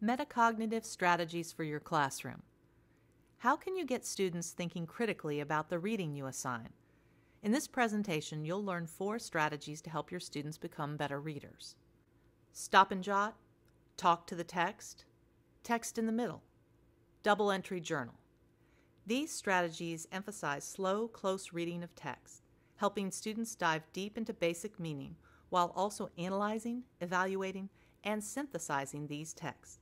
Metacognitive strategies for your classroom. How can you get students thinking critically about the reading you assign? In this presentation, you'll learn 4 strategies to help your students become better readers. Stop and jot, talk to the text, text in the middle, double entry journal. These strategies emphasize slow, close reading of text, helping students dive deep into basic meaning while also analyzing, evaluating, and synthesizing these texts.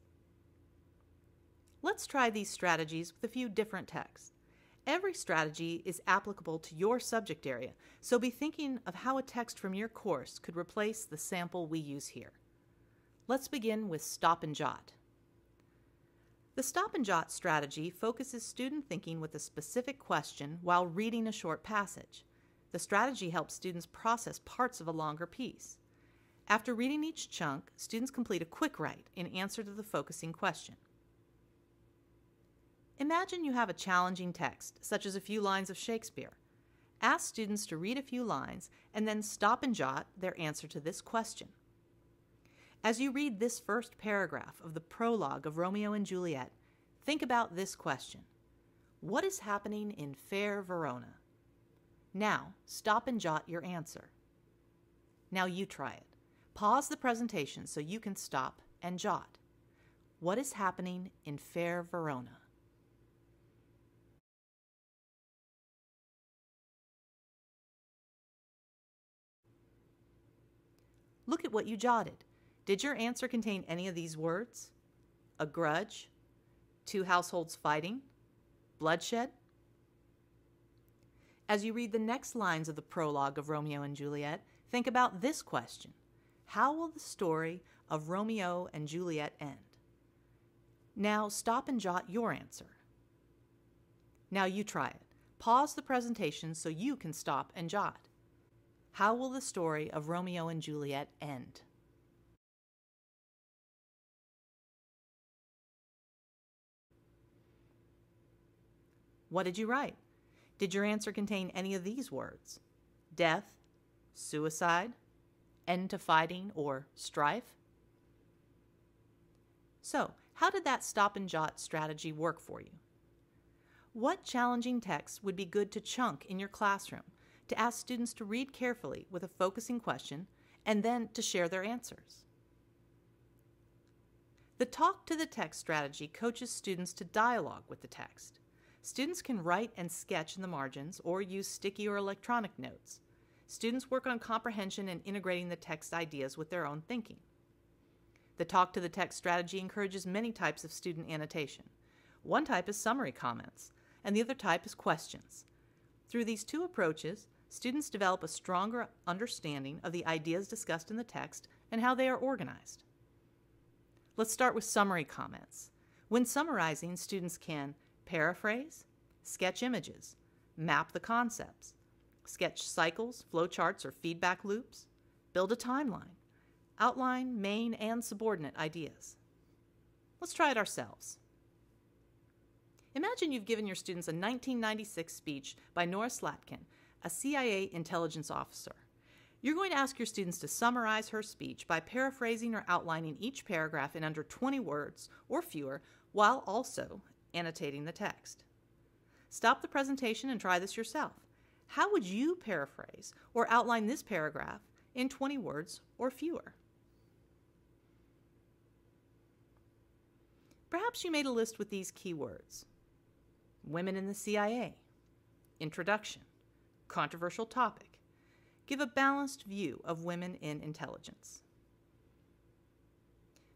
Let's try these strategies with a few different texts. Every strategy is applicable to your subject area, so be thinking of how a text from your course could replace the sample we use here. Let's begin with stop and jot. The stop and jot strategy focuses student thinking with a specific question while reading a short passage. The strategy helps students process parts of a longer piece. After reading each chunk, students complete a quick write in answer to the focusing question. Imagine you have a challenging text, such as a few lines of Shakespeare. Ask students to read a few lines and then stop and jot their answer to this question. As you read this first paragraph of the prologue of Romeo and Juliet, think about this question. What is happening in fair Verona? Now, stop and jot your answer. Now you try it. Pause the presentation so you can stop and jot. What is happening in fair Verona? Look at what you jotted. Did your answer contain any of these words? A grudge? 2 households fighting? Bloodshed? As you read the next lines of the prologue of Romeo and Juliet, think about this question. How will the story of Romeo and Juliet end? Now stop and jot your answer. Now you try it. Pause the presentation so you can stop and jot. How will the story of Romeo and Juliet end? What did you write? Did your answer contain any of these words? Death, suicide, end to fighting, or strife? So, how did that stop and jot strategy work for you? What challenging text would be good to chunk in your classroom to ask students to read carefully with a focusing question and then to share their answers? The talk to the text strategy coaches students to dialogue with the text. Students can write and sketch in the margins or use sticky or electronic notes. Students work on comprehension and integrating the text ideas with their own thinking. The talk to the text strategy encourages many types of student annotation. One type is summary comments, and the other type is questions. Through these 2 approaches, students develop a stronger understanding of the ideas discussed in the text and how they are organized. Let's start with summary comments. When summarizing, students can paraphrase, sketch images, map the concepts, sketch cycles, flowcharts, or feedback loops, build a timeline, outline main and subordinate ideas. Let's try it ourselves. Imagine you've given your students a 1996 speech by Nora Slatkin, a CIA intelligence officer. You're going to ask your students to summarize her speech by paraphrasing or outlining each paragraph in under 20 words or fewer, while also annotating the text. Stop the presentation and try this yourself. How would you paraphrase or outline this paragraph in 20 words or fewer? Perhaps you made a list with these keywords. Women in the CIA, introduction, controversial topic. Give a balanced view of women in intelligence.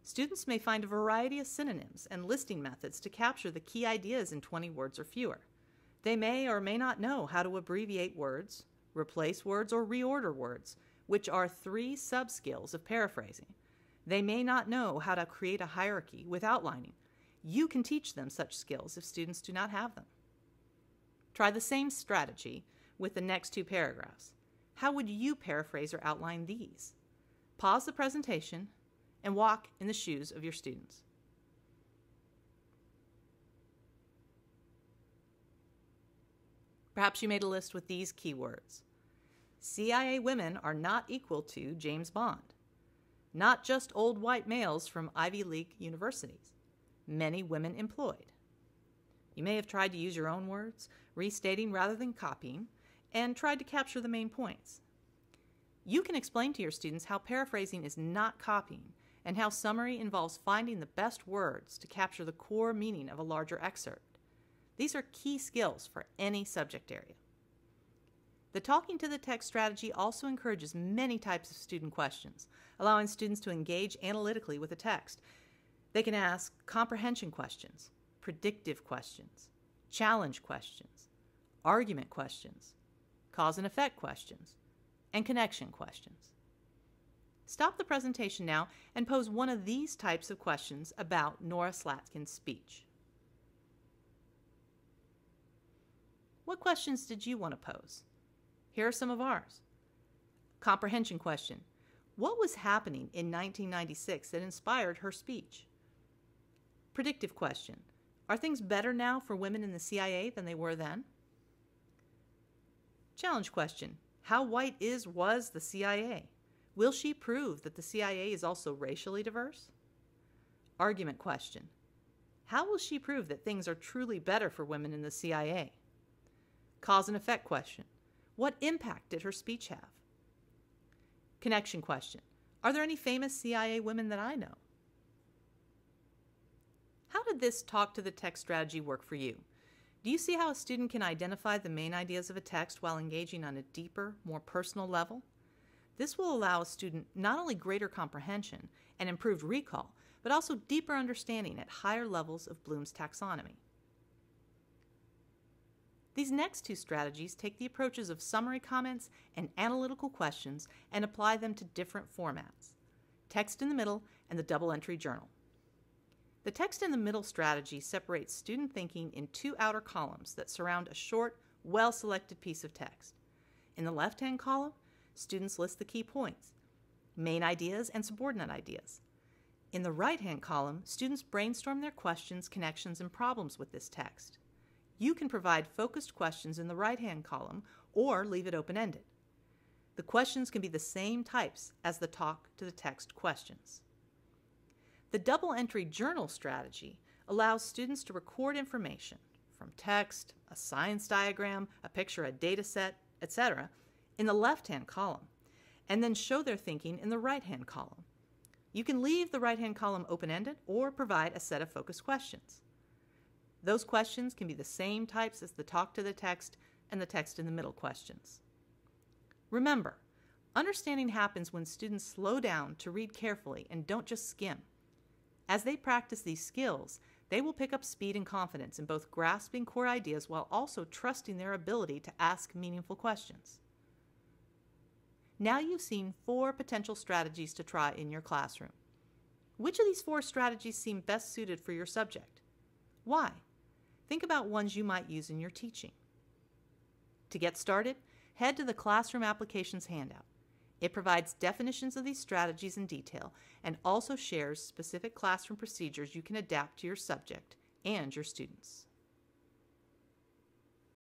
Students may find a variety of synonyms and listing methods to capture the key ideas in 20 words or fewer. They may or may not know how to abbreviate words, replace words, or reorder words, which are 3 sub-skills of paraphrasing. They may not know how to create a hierarchy with outlining. You can teach them such skills if students do not have them. Try the same strategy with the next 2 paragraphs. How would you paraphrase or outline these? Pause the presentation and walk in the shoes of your students. Perhaps you made a list with these keywords. CIA women are not equal to James Bond. not just old white males from Ivy League universities, many women employed. You may have tried to use your own words, restating rather than copying, and tried to capture the main points. You can explain to your students how paraphrasing is not copying and how summary involves finding the best words to capture the core meaning of a larger excerpt. These are key skills for any subject area. The talking to the text strategy also encourages many types of student questions, allowing students to engage analytically with the text. They can ask comprehension questions, predictive questions, challenge questions, argument questions, cause and effect questions, and connection questions. Stop the presentation now and pose one of these types of questions about Nora Slatkin's speech. What questions did you want to pose? Here are some of ours. Comprehension question. What was happening in 1996 that inspired her speech? Predictive question. Are things better now for women in the CIA than they were then? Challenge question. How white was the CIA? Will she prove that the CIA is also racially diverse? Argument question. How will she prove that things are truly better for women in the CIA? Cause and effect question. What impact did her speech have? Connection question. Are there any famous CIA women that I know? How did this talk to the text strategy work for you? Do you see how a student can identify the main ideas of a text while engaging on a deeper, more personal level? This will allow a student not only greater comprehension and improved recall, but also deeper understanding at higher levels of Bloom's taxonomy. These next two strategies take the approaches of summary comments and analytical questions and apply them to different formats: text in the middle and the double-entry journal. The text in the middle strategy separates student thinking in two outer columns that surround a short, well-selected piece of text. In the left-hand column, students list the key points, main ideas and subordinate ideas. In the right-hand column, students brainstorm their questions, connections, and problems with this text. You can provide focused questions in the right-hand column or leave it open-ended. The questions can be the same types as the talk to the text questions. The double-entry journal strategy allows students to record information from text, a science diagram, a picture, a data set, etc. in the left-hand column, and then show their thinking in the right-hand column. You can leave the right-hand column open-ended or provide a set of focused questions. Those questions can be the same types as the talk to the text and the text in the middle questions. Remember, understanding happens when students slow down to read carefully and don't just skim. As they practice these skills, they will pick up speed and confidence in both grasping core ideas while also trusting their ability to ask meaningful questions. Now you've seen 4 potential strategies to try in your classroom. Which of these 4 strategies seem best suited for your subject? Why? Think about ones you might use in your teaching. To get started, head to the Classroom Applications handout. It provides definitions of these strategies in detail and also shares specific classroom procedures you can adapt to your subject and your students.